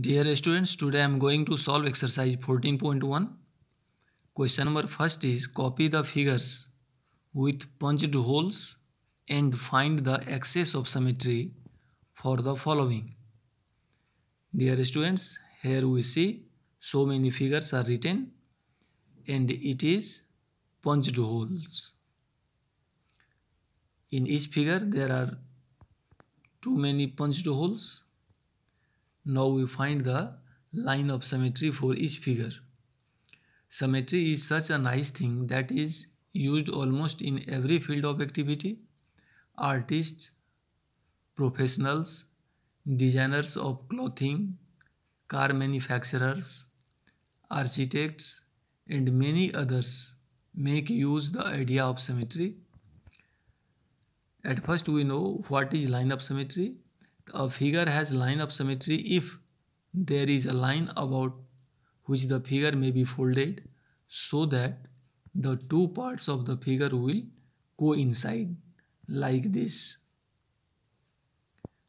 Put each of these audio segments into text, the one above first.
Dear students, today I am going to solve exercise 14.1. Question number first is copy the figures with punched holes and find the axis of symmetry for the following. Dear students, here we see so many figures are written and it is punched holes. In each figure there are too many punched holes. Now we find the line of symmetry for each figure. Symmetry is such a nice thing that is used almost in every field of activity. Artists, professionals, designers of clothing, car manufacturers, architects, and many others make use the idea of symmetry. At first we know what is line of symmetry. A figure has line of symmetry if there is a line about which the figure may be folded so that the two parts of the figure will coincide like this.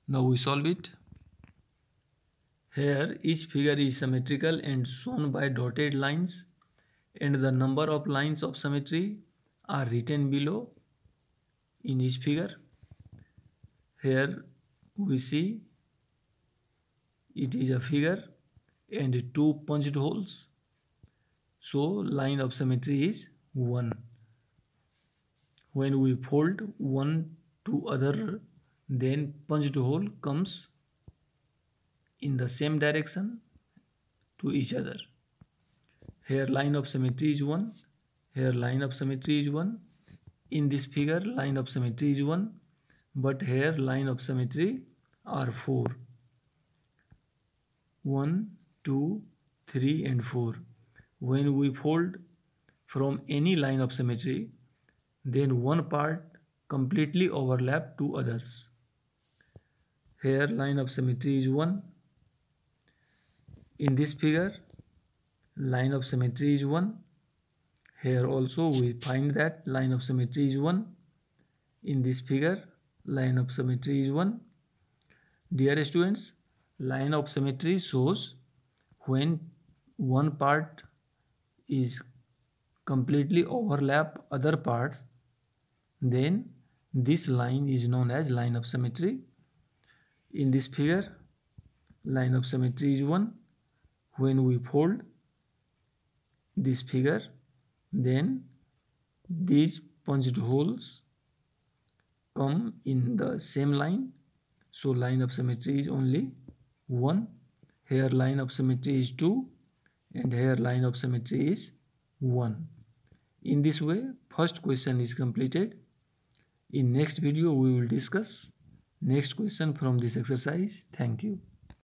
Now we solve it. Here each figure is symmetrical and shown by dotted lines, and the number of lines of symmetry are written below in each figure. Here we see it is a figure and two punched holes, so line of symmetry is 1. When we fold one to other, then punched hole comes in the same direction to each other. Here line of symmetry is 1, here line of symmetry is 1. In this figure line of symmetry is 1, but here line of symmetry are 4. 1, 2, 3 and 4. When we fold from any line of symmetry, then one part completely overlap to others. Here line of symmetry is 1. In this figure line of symmetry is 1. Here also we find that line of symmetry is 1. In this figure line of symmetry is 1. Dear students, line of symmetry shows when one part is completely overlap other parts, then this line is known as line of symmetry. In this figure line of symmetry is 1. When we fold this figure, then these punched holes come in the same line, so line of symmetry is only 1. Here line of symmetry is 2 and here line of symmetry is 1. In this way first question is completed. In next video we will discuss next question from this exercise. Thank you.